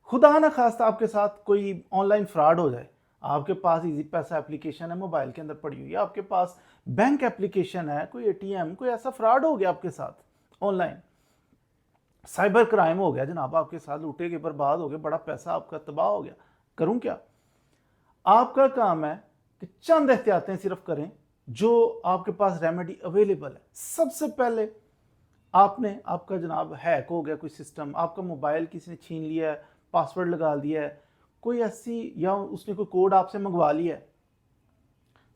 खुदा ना खास्ता आपके साथ कोई ऑनलाइन फ्रॉड हो जाए, आपके पास इजी पैसा एप्लीकेशन है मोबाइल के अंदर पड़ी हुई है, आपके पास बैंक एप्लीकेशन है, कोई एटीएम, कोई ऐसा फ्रॉड हो गया आपके साथ ऑनलाइन, साइबर क्राइम हो गया जनाब, आपके साथ लूटे के बर्बाद हो गए, बड़ा पैसा आपका तबाह हो गया, करूं क्या? आपका काम है कि चंद एहतियातें सिर्फ करें जो आपके पास रेमेडी अवेलेबल है। सबसे पहले आपने, आपका जनाब हैक हो गया कोई सिस्टम, आपका मोबाइल किसी ने छीन लिया है, पासवर्ड लगा दिया है, कोई ऐसी, या उसने कोई कोड आपसे मंगवा लिया है,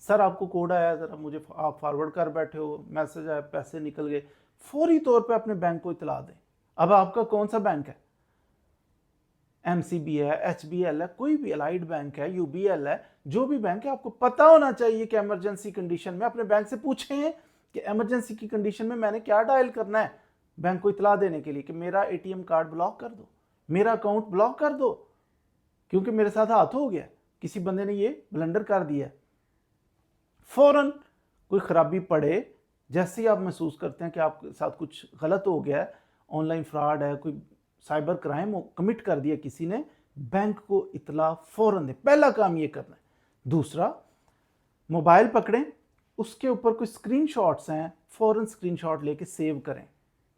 सर आपको कोड आया ज़रा मुझे आप फॉरवर्ड कर बैठे हो, मैसेज आया, पैसे निकल गए, फौरी तौर पे अपने बैंक को इतला दें। अब आपका कौन सा बैंक है, एमसीबी है, एचबीएल है, कोई भी अलाइड बैंक है, यूबीएल है, जो भी बैंक है, आपको पता होना चाहिए कि इमरजेंसी कंडीशन में अपने बैंक से पूछें कि इमरजेंसी की कंडीशन में मैंने क्या डायल करना है, बैंक को इतला देने के लिए कि मेरा एटीएम कार्ड ब्लॉक कर दो, मेरा अकाउंट ब्लॉक कर दो, क्योंकि मेरे साथ हाथ हो गया, किसी बंदे ने ये ब्लंडर कर दिया। फौरन कोई खराबी पड़े, जैसे ही आप महसूस करते हैं कि आपके साथ कुछ गलत हो गया है, ऑनलाइन फ्रॉड है, कोई साइबर क्राइम कमिट कर दिया किसी ने, बैंक को इतला फौरन दें। पहला काम ये करना है। दूसरा, मोबाइल पकड़ें, उसके ऊपर कोई स्क्रीनशॉट्स हैं, फौरन स्क्रीनशॉट लेके सेव करें।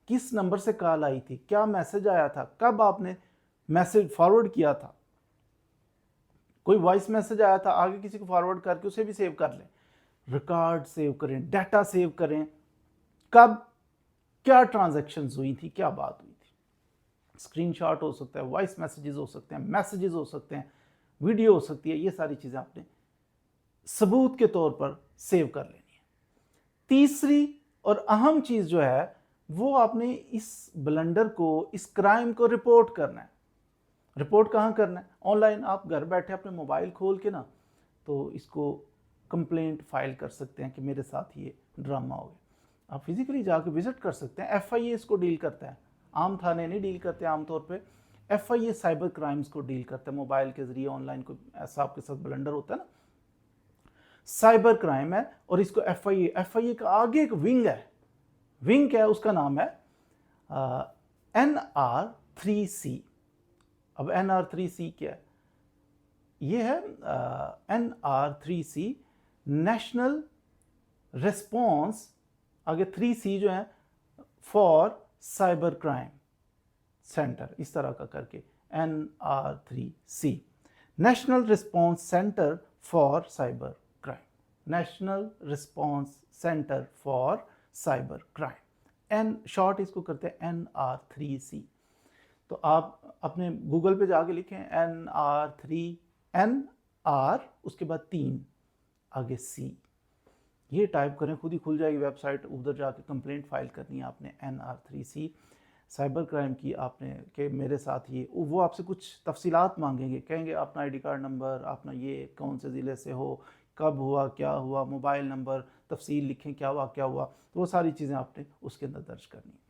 किस नंबर से कॉल आई थी, क्या मैसेज आया था, कब आपने मैसेज फॉरवर्ड किया था, कोई वॉइस मैसेज आया था, आगे किसी को फॉरवर्ड करके उसे भी सेव कर लें। रिकॉर्ड सेव करें, डाटा सेव करें, कब क्या ट्रांजैक्शंस हुई थी, क्या बात हुई थी। स्क्रीनशॉट हो सकता है, वॉइस मैसेजेस हो सकते हैं, मैसेजेस हो सकते हैं, वीडियो हो सकती है, ये सारी चीज़ें आपने सबूत के तौर पर सेव कर लेनी है। तीसरी और अहम चीज़ जो है वो आपने इस ब्लंडर को, इस क्राइम को रिपोर्ट करना है। रिपोर्ट कहाँ करना है? ऑनलाइन। आप घर बैठे अपने मोबाइल खोल के ना तो इसको कंप्लेंट फाइल कर सकते हैं कि मेरे साथ ये ड्रामा हो गया। आप फिजिकली जाके विजिट कर सकते हैं। एफआईए इसको डील करता है, आम थाने नहीं डील करते आमतौर पे। एफआईए साइबर क्राइम्स को डील करता है, मोबाइल के जरिए ऑनलाइन कोई ऐसा आपके साथ ब्लंडर होता है ना, साइबर क्राइम है, और इसको एफआईए का आगे एक विंग है। विंग क्या है? उसका नाम है NR3C। अब NR3C क्या है? ये है NR3C, नेशनल रिस्पॉन्स, आगे 3C जो है फॉर साइबर क्राइम सेंटर, इस तरह का करके NR3C, national response centre for cyber crime, national response centre for cyber crime, in short इसको करते हैं NR3C। तो आप अपने गूगल पे जाके लिखें NR उसके बाद 3 आगे C, ये टाइप करें, खुद ही खुल जाएगी वेबसाइट। उधर जाके कंप्लेंट फाइल करनी है आपने NR3C साइबर क्राइम की आपने, कि मेरे साथ ये, वो आपसे कुछ तफसीलात मांगेंगे, कहेंगे अपना आईडी कार्ड नंबर, अपना ये कौन से ज़िले से हो, कब हुआ, क्या हुआ, मोबाइल नंबर, तफसील लिखें, क्या हुआ क्या हुआ, तो वो सारी चीज़ें आपने उसके अंदर दर्ज करनी है।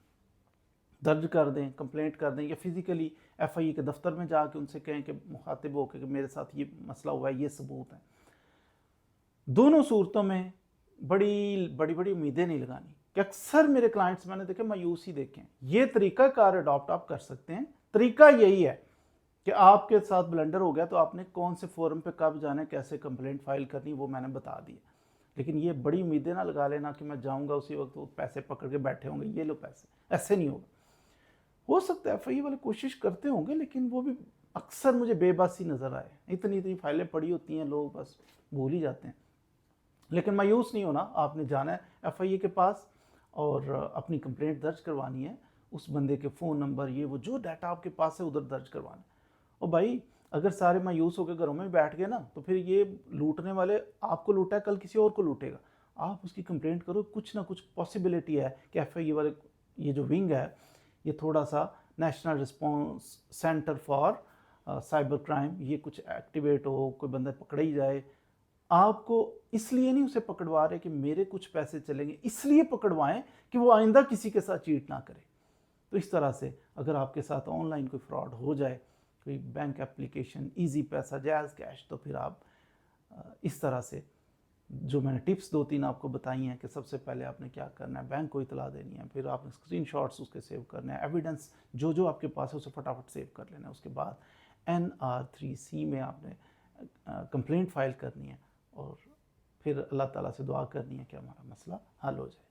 दर्ज कर दें, कंप्लेंट कर दें, या फिज़िकली एफआईए के दफ्तर में जाके उनसे कहें कि मुखातिब होकर कि मेरे साथ ये मसला हुआ है, ये सबूत है। दोनों सूरतों में बड़ी बड़ी बड़ी उम्मीदें नहीं लगानी कि अक्सर मेरे क्लाइंट्स मैंने देखे मायूस ही देखे। ये तरीका कार अडॉप्ट आप कर सकते हैं। तरीका यही है कि आपके साथ ब्लंडर हो गया तो आपने कौन से फोरम पे कब जाना है, कैसे कंप्लेंट फाइल करनी, वो मैंने बता दिया। लेकिन ये बड़ी उम्मीदें ना लगा लेना कि मैं जाऊंगा उसी वक्त वो पैसे पकड़ के बैठे होंगे, ये लो पैसे, ऐसे नहीं होगा। हो सकता है एफआईए वाले कोशिश करते होंगे, लेकिन वो भी अक्सर मुझे बेबसी नज़र आए। इतनी इतनी फाइलें पड़ी होती हैं, लोग बस भूल ही जाते हैं। लेकिन मायूस नहीं होना, आपने जाना है एफआईए के पास और अपनी कंप्लेंट दर्ज करवानी है। उस बंदे के फ़ोन नंबर, ये वो जो डाटा आपके पास है उधर दर्ज करवाना है। और भाई अगर सारे मायूस होकर घरों में बैठ गए ना तो फिर ये लूटने वाले आपको लूटा है, कल किसी और को लूटेगा। आप उसकी कंप्लेंट करो, कुछ ना कुछ पॉसिबिलिटी है कि एफआईए वाले ये जो विंग है ये थोड़ा सा national response centre for cyber crime, ये कुछ एक्टिवेट हो, कोई बंदा पकड़ा ही जाए। आपको इसलिए नहीं उसे पकड़वा रहे कि मेरे कुछ पैसे चलेंगे, इसलिए पकड़वाएं कि वो आइंदा किसी के साथ चीट ना करे। तो इस तरह से अगर आपके साथ ऑनलाइन कोई फ्रॉड हो जाए, कोई बैंक एप्लीकेशन, इजी पैसा, जायज़ कैश, तो फिर आप इस तरह से जो मैंने टिप्स 2-3 आपको बताई हैं कि सबसे पहले आपने क्या करना है, बैंक को इतला देनी है, फिर आपने स्क्रीनशॉट्स उसके सेव करने हैं, एविडेंस जो जो आपके पास है उसे फटाफट सेव कर लेना है। उसके बाद NR3C में आपने कंप्लेंट फ़ाइल करनी है और फिर अल्लाह ताला से दुआ करनी है कि हमारा मसला हल हो जाए।